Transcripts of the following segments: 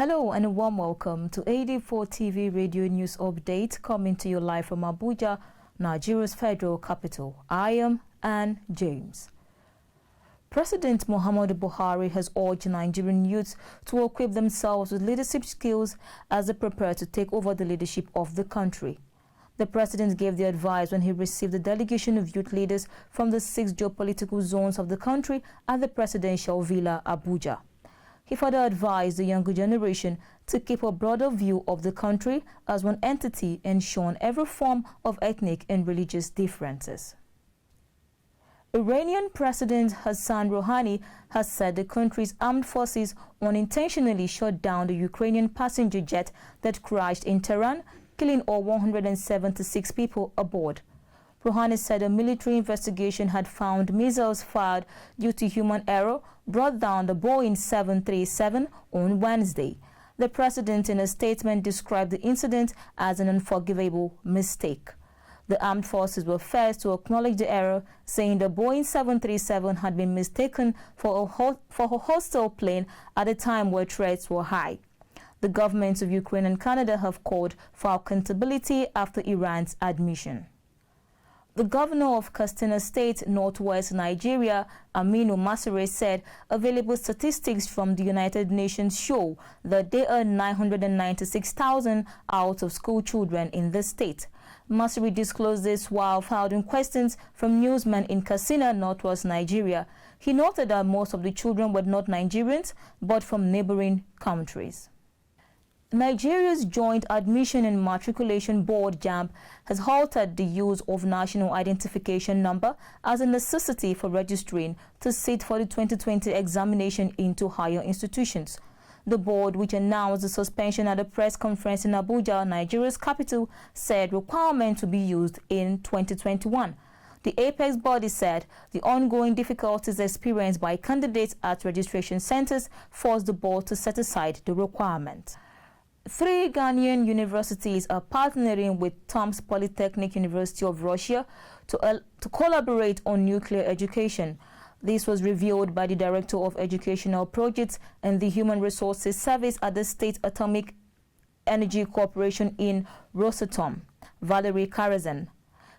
Hello and a warm welcome to AD4TV Radio News Update coming to you live from Abuja, Nigeria's federal capital. I am Anne James. President Muhammadu Buhari has urged Nigerian youths to equip themselves with leadership skills as they prepare to take over the leadership of the country. The president gave the advice when he received a delegation of youth leaders from the 6 geopolitical zones of the country at the presidential villa, Abuja. He further advised the younger generation to keep a broader view of the country as one entity and shun every form of ethnic and religious differences. Iranian President Hassan Rouhani has said the country's armed forces unintentionally shot down the Ukrainian passenger jet that crashed in Tehran, killing all 176 people aboard. Rouhani said a military investigation had found missiles fired due to human error brought down the Boeing 737 on Wednesday. The president, in a statement, described the incident as an unforgivable mistake. The armed forces were first to acknowledge the error, saying the Boeing 737 had been mistaken for a hostile plane at a time where threats were high. The governments of Ukraine and Canada have called for accountability after Iran's admission. The governor of Katsina State, northwest Nigeria, AMINU, said available statistics from the United Nations show that there are 996,000 out-of-school children in the state. Masari disclosed this while fielding questions from newsmen in Katsina, northwest Nigeria. He noted that most of the children were not Nigerians, but from neighboring countries. Nigeria's Joint Admission and Matriculation Board (JAMB) has halted the use of National Identification Number as a necessity for registering to sit for the 2020 examination into higher institutions. The board, which announced the suspension at a press conference in Abuja, Nigeria's capital, said requirement to be used in 2021. The apex body said the ongoing difficulties experienced by candidates at registration centers forced the board to set aside the requirement. 3 Ghanaian universities are partnering with Tomsk Polytechnic University of Russia to collaborate on nuclear education. This was revealed by the Director of Educational Projects and the Human Resources Service at the State Atomic Energy Corporation in Rosatom, Valerie Karazan.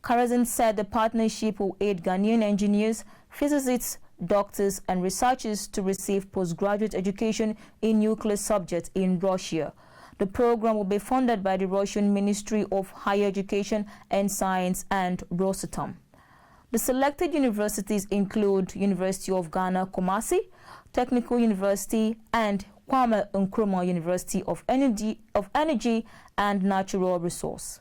Karazan said the partnership will aid Ghanaian engineers, physicists, doctors, and researchers to receive postgraduate education in nuclear subjects in Russia. The program will be funded by the Russian Ministry of Higher Education and Science and Rosatom. The selected universities include University of Ghana, Kumasi, Technical University, and Kwame Nkrumah University of Energy and Natural Resource.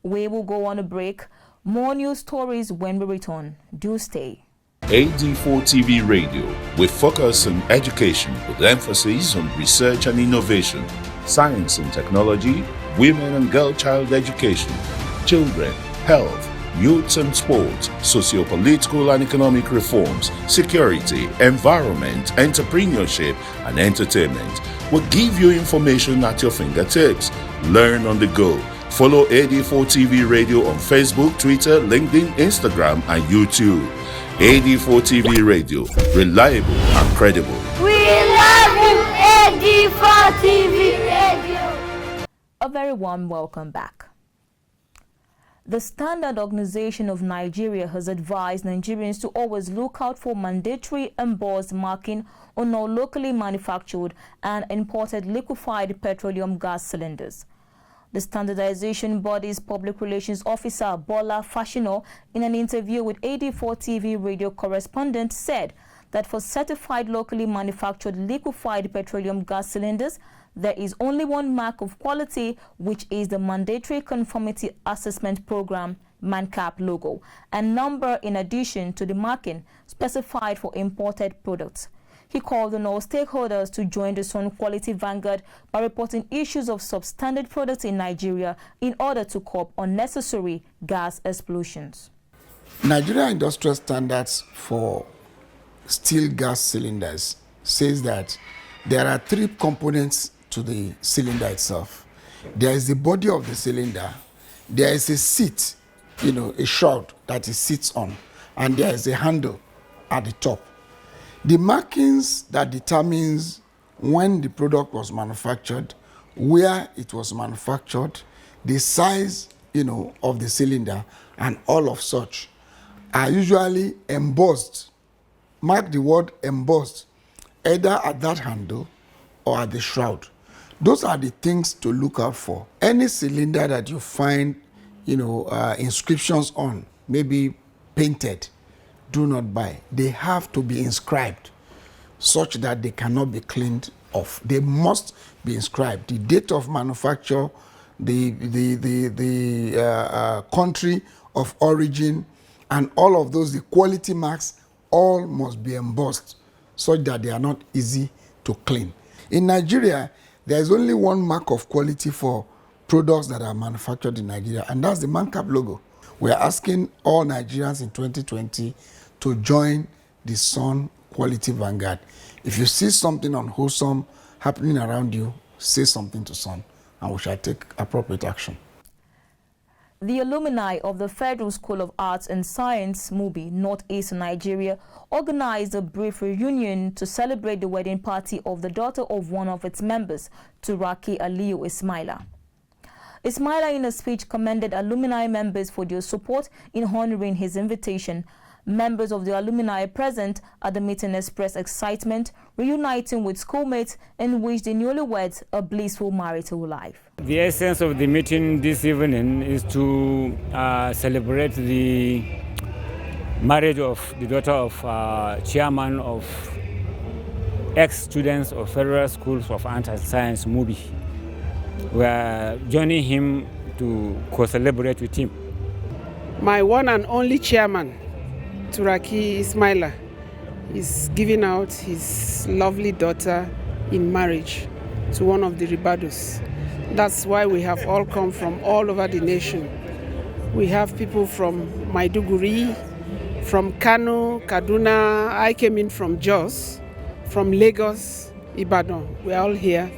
We will go on a break. More news stories when we return. Do stay. AD4TV Radio, we focus on education with emphasis on research and innovation, science and technology, women and girl-child education, children, health, youth and sports, socio-political and economic reforms, security, environment, entrepreneurship, and entertainment. We'll give you information at your fingertips. Learn on the go. Follow AD4TV Radio on Facebook, Twitter, LinkedIn, Instagram, and YouTube. AD4TV Radio, reliable and credible. We love you, AD4TV Radio. A very warm welcome back. The Standard Organization of Nigeria has advised Nigerians to always look out for mandatory embossed marking on all locally manufactured and imported liquefied petroleum gas cylinders. The standardization body's public relations officer, BOLA, FASHINA, in an interview with AD4TV radio correspondent, said that for certified locally manufactured liquefied petroleum gas cylinders, there is only one mark of quality, which is the Mandatory Conformity Assessment Program (MANCAP) logo and number in addition to the marking specified for imported products. He called on all stakeholders to join the Sun Quality Vanguard by reporting issues of substandard products in Nigeria in order to curb unnecessary gas explosions. Nigeria Industrial Standards for steel gas cylinders says that there are 3 components to the cylinder itself. There is the body of the cylinder, there is a seat, a shroud that it sits on, and there is a handle at the top. The markings that determines when the product was manufactured, where it was manufactured, the size, of the cylinder, and all of such are usually embossed. Mark the word embossed, either at that handle or at the shroud. Those are the things to look out for. Any cylinder that you find, inscriptions on, maybe painted, do not buy. They have to be inscribed such that they cannot be cleaned off. They must be inscribed. The date of manufacture, the country of origin, and all of those, the quality marks, all must be embossed such that they are not easy to clean. In Nigeria, there is only one mark of quality for products that are manufactured in Nigeria, and that's the MANCAP logo. We are asking all Nigerians in 2020 to join the Sun Quality Vanguard. If you see something unwholesome happening around you, say something to Sun, and we shall take appropriate action. The alumni of the Federal School of Arts and Science, MUBI, Northeastern Nigeria, organized a brief reunion to celebrate the wedding party of the daughter of one of its members, Turaki ALIYU Ismaila. Ismaila, in a speech, commended alumni members for their support in honoring his invitation. Members of the alumni present at the meeting expressed excitement, reuniting with schoolmates, and wished the newlyweds a blissful marital life. The essence of the meeting this evening is to celebrate the marriage of the daughter of chairman of ex-students of Federal Schools of Arts and Science, MUBI. We are joining him to co-celebrate with him. My one and only chairman, Turaki Ismaila, is giving out his lovely daughter in marriage to one of the Ribados. That's why we have all come from all over the nation. We have people from Maiduguri, from Kano, Kaduna. I came in from Jos, from Lagos, Ibadan. We are all here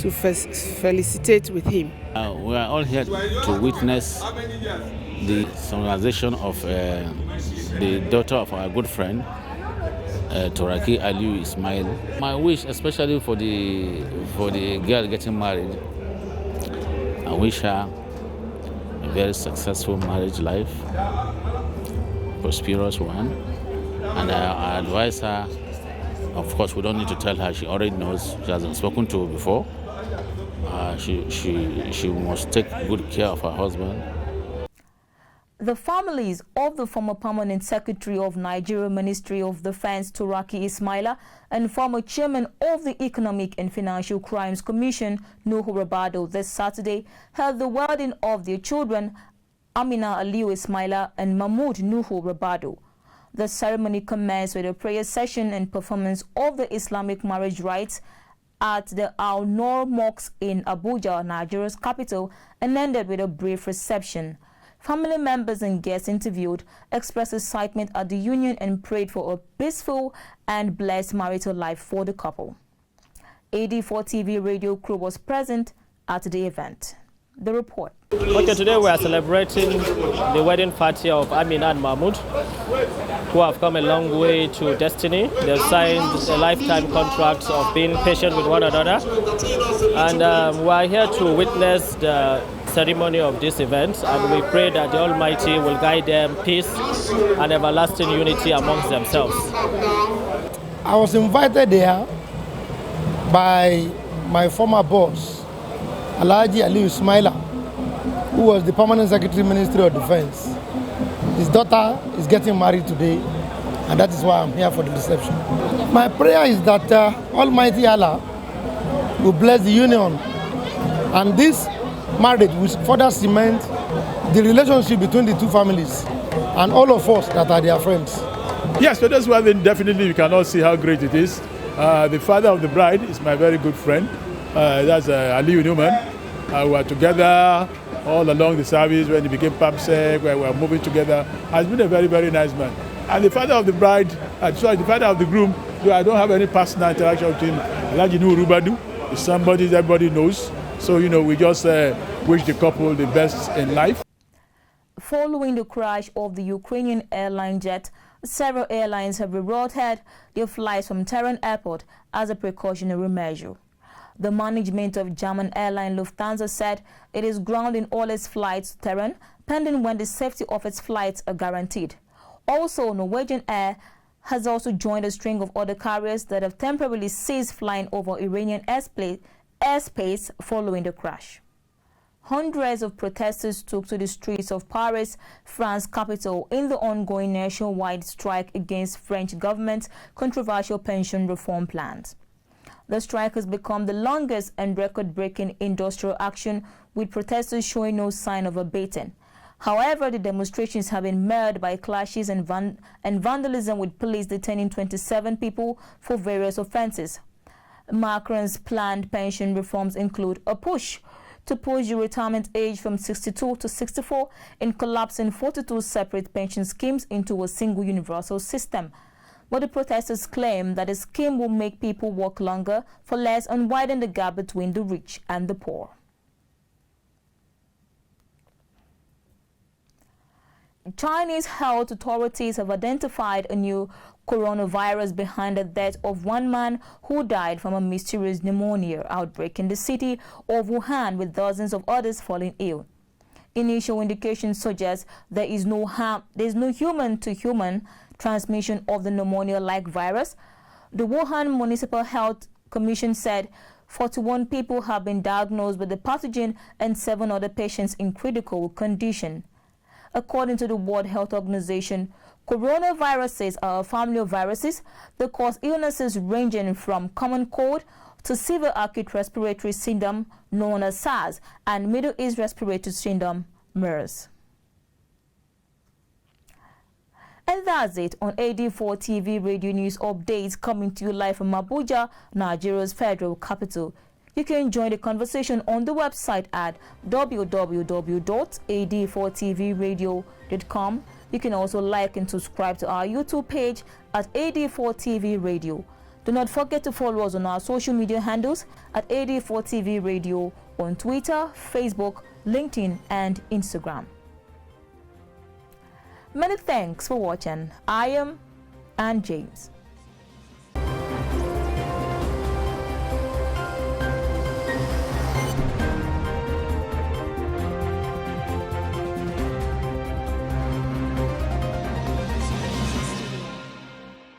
to felicitate with him. We are all here to witness the solemnization of the daughter of our good friend, Turaki ALIYU Ismail. My wish, especially for the girl getting married, I wish her a very successful marriage life, prosperous one, and I advise her. Of course, we don't need to tell her; she already knows. She hasn't spoken to before. She must take good care of her husband. The families of the former Permanent Secretary of Nigeria Ministry of Defense, Turaki Ismaila, and former Chairman of the Economic and Financial Crimes Commission, Nuhu Rabado, this Saturday held the wedding of their children, Amina ALIYU Ismaila and Mahmoud Nuhu Rabado. The ceremony commenced with a prayer session and performance of the Islamic marriage rites at the Al-Noor Mosque in Abuja, Nigeria's capital, and ended with a brief reception. Family members and guests interviewed expressed excitement at the union and prayed for a peaceful and blessed marital life for the couple. AD4TV radio crew was present at the event. The report. Okay, today we are celebrating the wedding party of Amina and Mahmoud, who have come a long way to destiny. They've signed a lifetime contract of being patient with one another. And we are here to witness the ceremony of this event, and we pray that the Almighty will guide them peace and everlasting unity amongst themselves. I was invited there by my former boss, Alhaji ALIYU Ismaila, who was the Permanent Secretary, Ministry of Defense. His daughter is getting married today, and that is why I'm here for the reception. My prayer is that Almighty Allah will bless the union, and this marriage will further cement the relationship between the two families and all of us that are their friends. Yes, so that's why definitely you can all see how great it is. The father of the bride is my very good friend. That's ALIYU Newman. We were together all along the service when he became PAMSEC, where we were moving together. Has been a very, very nice man. And the father of the bride, sorry, the father of the groom, though I don't have any personal interaction with him, Alhaji Nuhu Rabado, is somebody that everybody knows. So, we just wish the couple the best in life. Following the crash of the Ukrainian airline jet, Several airlines have rerouted their flights from Tehran Airport as a precautionary measure. The management of German airline Lufthansa said it is grounding all its flights to Tehran, pending when the safety of its flights are guaranteed. Also, Norwegian Air has also joined a string of other carriers that have temporarily ceased flying over Iranian airspace following the crash. Hundreds of protesters took to the streets of Paris, France's capital, in the ongoing nationwide strike against French government's controversial pension reform plans. The strike has become the longest and record-breaking industrial action, with protesters showing no sign of abating. However, the demonstrations have been marred by clashes and vandalism, with police detaining 27 people for various offenses. Macron's planned pension reforms include a push to push the retirement age from 62 to 64 in collapsing 42 separate pension schemes into a single universal system. But the protesters claim that the scheme will make people work longer for less and widen the gap between the rich and the poor. Chinese health authorities have identified a new coronavirus behind the death of one man who died from a mysterious pneumonia outbreak in the city of Wuhan, with dozens of others falling ill. Initial indications suggest there is no human-to-human transmission of the pneumonia-like virus. The Wuhan Municipal Health Commission said 41 people have been diagnosed with the pathogen and 7 other patients in critical condition. According to the World Health Organization, coronaviruses are a family of viruses that cause illnesses ranging from common cold to severe acute respiratory syndrome known as SARS and Middle East respiratory syndrome, MERS. And that's it on AD4TV Radio News Updates, coming to you live from Abuja, Nigeria's federal capital. You can join the conversation on the website at www.ad4tvradio.com. You can also like and subscribe to our YouTube page at AD4TV Radio. Do not forget to follow us on our social media handles at AD4TV Radio on Twitter, Facebook, LinkedIn, and Instagram. Many thanks for watching. I am Ann James.